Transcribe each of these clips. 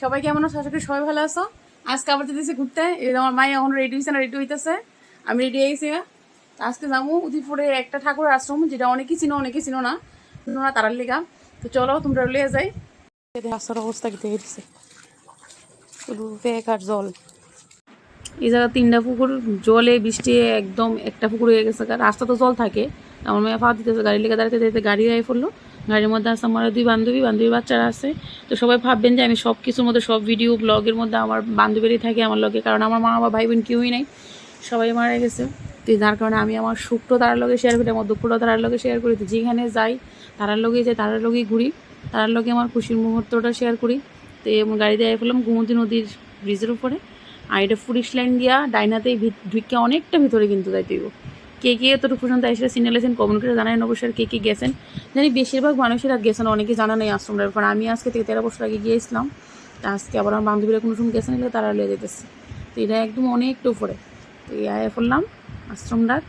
সবাই কেমন আছো? আশা করি সবাই ভালো আছো। আজকে আবার যেতেছি ঘুরতে। আমার মাই এখন রেডি হয়েছে না, রেডি হইতেছে, আমি রেডি হয়ে গেছি। আজকে যাবো উদয়পুরে একটা ঠাকুরের আশ্রম, যেটা অনেকেই চিনো না তারার লেগা। তো চলো তোমরা লিয়ে যাই। রাস্তার অবস্থা কি থেকে দিচ্ছে, শুধু ফেক আর জল। এই জায়গা 3টা পুকুর, জলে বৃষ্টি একদম একটা পুকুর হয়ে গেছে। রাস্তা তো জল থাকে, আমার মেয়ে পা দিতেছে, গাড়ি লেগে দাঁড়াতে দাঁড়াতে গাড়ি হয়ে পড়লো। গাড়ির মধ্যে আছে আমার 2 বান্ধবীর বাচ্চারা আছে। তো সবাই ভাববেন যে আমি সব কিছুর মধ্যে, সব ভিডিও ব্লগের মধ্যে আমার বান্ধবীরই থাকে আমার লগে, কারণ আমার মা বাবা ভাই বোন কেউই নাই, সবাই মারা গেছে। তো যার কারণে আমি আমার সুখটা তারার লগে শেয়ার করি, আমার দুঃখটা তারার লগে শেয়ার করি। তো যেখানে যাই তারার লগেই যাই, তারার লগেই ঘুরি, তারার লগে আমার খুশির মুহূর্তটা শেয়ার করি। তো এমন গাড়িতে আই ফেললাম গোমতী নদীর ব্রিজের উপরে। আর এটা ফুরিশ লাইন দিয়া ডাইনাতেই ঢুকে অনেকটা ভিতরে কিন্তু যাইতে হইব। কে কে এতটুকু পর্যন্ত এসে সিগনালেছেন কমেন্ট করে জানাই অবশ্যই। কে কে গেছেন জানি, বেশিরভাগ মানুষেরা গেছেন, অনেকে জানা নেই আশ্রমটার ব্যাপারে। আমি আজকে থেকে 13 বছর আগে গিয়েছিলাম। তা আজকে আবার আমার বান্ধবীরা কোনো সময় গেছেন, এলে তারা লিয়ে যেতেছে। তো এটা একদম অনেকটা উপরে। তো এই আয়া ফেললাম আশ্রমটার।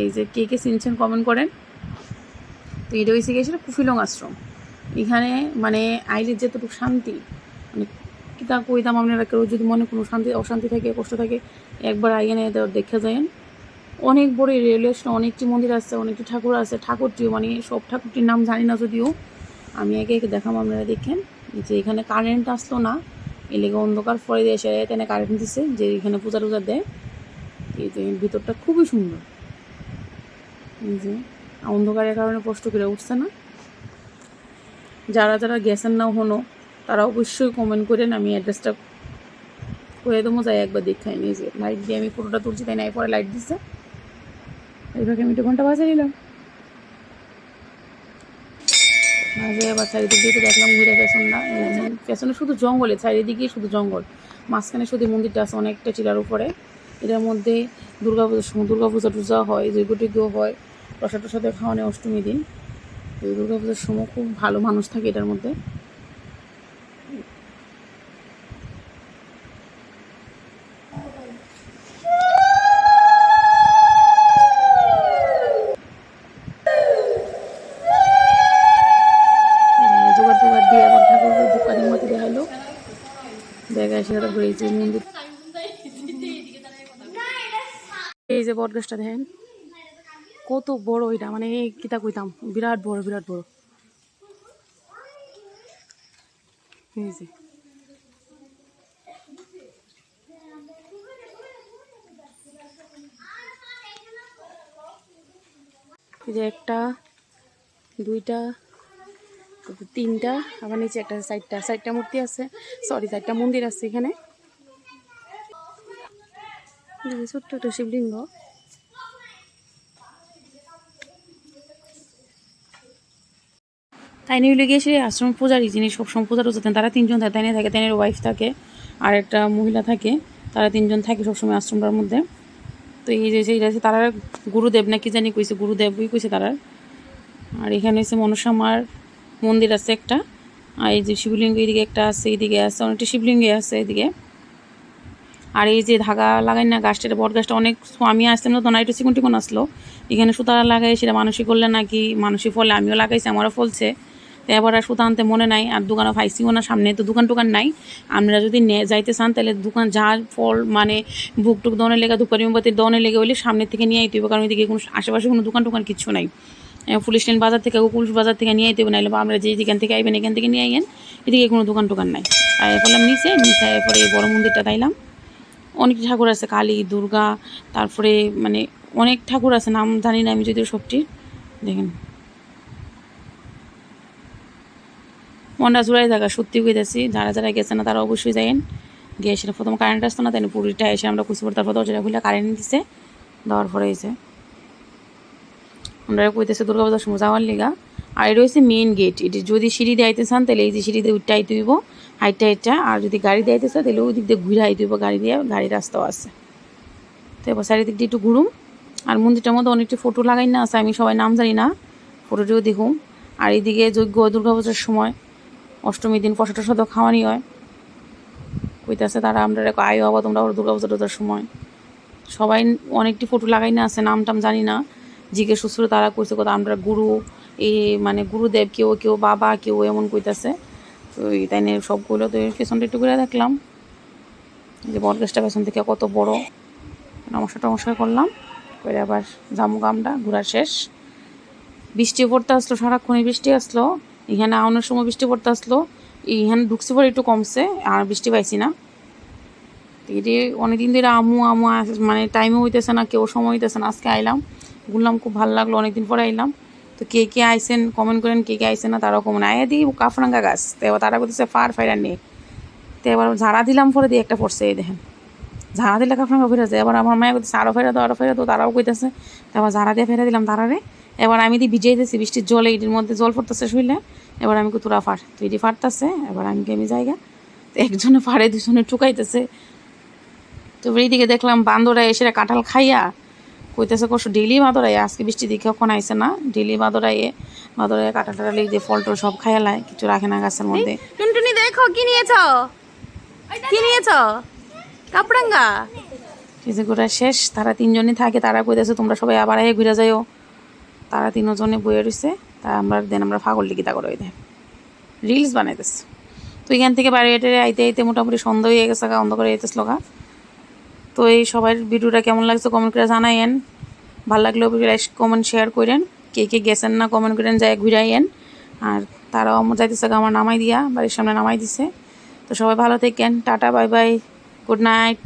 এই যে কে কে চিনছেন কমেন্ট করেন। তো এটা হয়েছে গিয়েছিল কুফিলং আশ্রম। এখানে মানে আইলের যেতটুকু শান্তি, মানে কিতা কইতাম আপনারা, কেউ যদি মনে কোনো অশান্তি থাকে, কষ্ট থাকে, একবার আইনে দেখা যায়। অনেক বড় রেলওয়ে স্টেশন, অনেকটি মন্দির আছে, অনেকটি ঠাকুর আছে। ঠাকুরটিও মানে সব ঠাকুরটির নাম জানি না, যদিও আমি একে একে দেখাম, আপনারা দেখেন। যে এখানে কারেন্ট আসলো না, এই লেগে অন্ধকার পরে দিয়ে এসে এখানে কারেন্ট দিচ্ছে, যে এখানে পূজা টুজা দেয়। এই যে ভিতরটা খুবই সুন্দর। এই যে অন্ধকারের কারণে কষ্ট করে উঠছে না। যারা যারা গেছেন না হনো, তারা অবশ্যই কমেন্ট করেন, আমি অ্যাড্রেসটা করে দেবো, যাই একবার দেখাই। নিয়ে যে লাইট দিয়ে আমি ফটোটা তুলছি, তাই না, পরে লাইট দিচ্ছে। এইভাবে আমি 2 ঘন্টা বাজে নিলাম। মাঝে আবার চারিদিক দিয়ে দেখলাম ঘুরে, পেছনে শুধু জঙ্গলে, চারিদিকে শুধু জঙ্গল, মাঝখানে শুধু মন্দিরটা আছে অনেকটা টিলার উপরে। এটার মধ্যে দুর্গাপূজা টুজা হয়, যজ্ঞ হয়, প্রসাদ টসাদের খাওয়ানো অষ্টমী দিন। এই দুর্গাপূজার সময় খুব ভালো মানুষ থাকে এটার মধ্যে। জোগাড় দিয়ে আবার ঠাকুর দোকানের মধ্যে দেখাইলো, দেখা এসে তারপরে এই যে মন্দির। এই যে বটগাছটা দেখেন কত বড়, এটা মানে কিতা কইতাম, বিরাট বড় বিরাট বড়। এই যে এই যে 1টা 2টা 3টা, আবার নিচে একটা 4টা মূর্তি আছে, সরি 4টা মন্দির আছে এখানে। ছোট্ট একটা শিবলিঙ্গ। তাই নিয়ে গিয়ে সে আশ্রম পূজারী, যিনি সবসময় পূজা টুজা দেন, তারা 3জন থাকে। তাইনে থাকে, তাইনের ওয়াইফ থাকে, আর একটা মহিলা থাকে। তারা 3জন থাকে সবসময় আশ্রমটার মধ্যে। তো এই যে সেইটা আছে তারা গুরুদেব না কি জানি কইছে, গুরুদেবই কইছে তারা। আর এখানে হচ্ছে মনসামার মন্দির আছে একটা। আর এই যে শিবলিঙ্গ এইদিকে একটা আছে, এইদিকে আছে অনেকটা শিবলিঙ্গ আছে এদিকে। আর এই যে ধাগা লাগাই না গাছটা, বট গাছটা অনেক, আমি আসলাম না তো না, একটু চিকন আসলো। এখানে সুতা লাগাই, সেটা মানসিক করলে নাকি মানসিক ফলে, আমিও লাগাইছি, আমারও ফলছে। তো এবার আর সুতা আনতে মনে নাই, আর দোকানও পাইছিও না সামনে, তো দোকান টোকান নাই। আপনারা যদি যাইতে চান তাহলে দোকান যা ফল মানে বুক টুক দনের লেগে, ধূপকাঠি মোমবাতির দনের লেগে হইলে সামনের থেকে নিয়ে আইতে হবে, কারণ ওইদিকে কোনো আশেপাশে কোনো দোকান টোকান কিচ্ছু নাই। পুলিশ লাইন বাজার থেকে, পুলিশ বাজার থেকে নিয়ে আইতে হবে, নাহলে বা আমরা যেখান থেকে আইবেন এখান থেকে নিয়ে আইন, এদিকে কোনো দোকান টোকান নাই। আর এরপর নিচে এরপরে এই বড় মন্দিরটা তাইলাম। অনেক ঠাকুর আছে, কালী, দুর্গা, তারপরে মানে অনেক ঠাকুর আছে, নাম জানি না আমি যদিও সবটির। দেখেন মনটা জোড়াই থাকা, সত্যি কইতাছি। যারা যারা গেছে না তারা অবশ্যই যাইন। গিয়ে সেটা প্রথম কারেন্ট আসতো না, তাই পুরীটা এসে আমরা কুচি পড়ে, তারপর দরজাটা খুলে কারেন্ট দিছে, দেওয়ার পরে এসে আমরা কইতেছে দুর্গাপূজার সময় যাওয়ার লিগা। আর এটা হচ্ছে মেইন গেট। এটি যদি সিঁড়ি দিয়ে আইতে চান তাহলে এই যে সিঁড়ি দিয়ে উঠতে আইতে হইব, হাইটটা। আর যদি গাড়ি দিয়ে আইতে চান তাহলে ওই দিক দিয়ে ঘুরে আইতে হইব, গাড়ি দিয়ে, গাড়ির রাস্তাও আছে। তো এবার চারিদিক দিয়ে একটু ঘুরুম। আর মন্দিরটার মধ্যে অনেকটি ফটো লাগাই না আছে, আমি সবাই নাম জানি না, ফটোটিও দেখুম। আর এইদিকে যজ্ঞ দুর্গাপূজার সময় অষ্টমীর দিন প্রসাদ টসাদও খাওয়ানি হয়। কইতেছে তারা, আমরা আয় হবো তোমরা দুর্গাপূজা টুজার সময়। সবাই অনেকটি ফটো লাগাই না আছে, নাম টাম জানি না, জিজ্ঞেস সুস্থ তারা কইছে কথা আমরা গুরু, এই মানে গুরুদেব, কেউ কেউ বাবা, কেউ এমন কইতাছে। তো এই তাই নিয়ে সবগুলো তো পেছনটা একটু করে দেখলাম যে বট গাছটা পেছন থেকে কত বড়। নমস্কার করলাম করে আবার জামু গামটা ঘোরা শেষ। বৃষ্টি পড়তে আসলো, সারাক্ষণই বৃষ্টি আসলো। এখানে আউনের সময় বৃষ্টি পড়তে আসলো, এখানে ঢুকছি পরে একটু কমছে, আর বৃষ্টি পাইছি না। এটি অনেকদিন ধরে আমু মানে টাইমও হইতেছে না, কেউ সময় হইতেছে না। আজকে আইলাম, ঘুরলাম, খুব ভালো লাগলো, অনেকদিন পরে আইলাম। তো কে কে আইসেন কমেন্ট করেন, কে কে আইসেন না তারাও কমেন্ট। আয়া দিই কাফরাঙ্গা গাছ, তো এবার তারা করতেছে ফাইরা নেই। তো এবার ঝাড়া দিলাম, পরে দিয়ে একটা পড়ছে, এই দেখেন ঝাড়া দিলে কাফরাঙ্গা ফেরা যায়। এবার আমার মায়ের করতেছে আরও ফেরা দাও, তারাও কইতেছে। তারপর ঝাড়া দিয়ে ফেরা দিলাম তারারে। এবার আমি দিয়ে ভিজাইতেছি বৃষ্টির জলে, এটির মধ্যে জল পড়তেছে শুইলে। এবার আমি তোরা ফাট, তো এটি ফাটতেছে, এবার আমি গেমি জায়গা। তো একজনে ফাড়ে, দুজনে টুকাইতেছে। তো এইদিকে দেখলাম বান্দরা এসে কাঁঠাল খাইয়া কইতেছে কষ্ট ডেলি বাঁদরাই, আজকে বৃষ্টি দিকে কখন আইসে না, ডেলি বাঁদরাইয়ে কাঁঠাল টাঠাল যে ফল টল সব খাইয়ালায়, কিছু রাখে না গাছের মধ্যে। টুনটুনি দেখো কি নিয়েছ, কি নিয়েছ? কাপড়াঙ্গা। কিছু ঘোরা শেষ, তারা তিনজনই থাকে, তারা কইতেছে তোমরা সবাই আবার আগে ঘুরে যাইও। তারা তিনজনে বইয়ে রয়েছে, তা আমরা ফাগল লিখিতা করে দেয় রিলস বানাইতেছে। তো এখান থেকে বাড়ি আইতে আইতে মোটামুটি সন্ধ্যা হয়ে গেছে, অন্ধকার হয়ে যেতেছিল গা। তো এই সবার ভিডিওটা কেমন লাগছে কমেন্ট করে জানাইয়েন। ভালো লাগলেও কমেন্ট শেয়ার করেন, কে কে গেছেন না কমেন্ট করেন, যায় ঘুরাইয়েন। আর তারাও আমার যাইতেছে আমার নামাই দিয়া, বাড়ির সামনে নামাই দিছে। তো সবাই ভালো থাকেন, tata, bye bye, good night.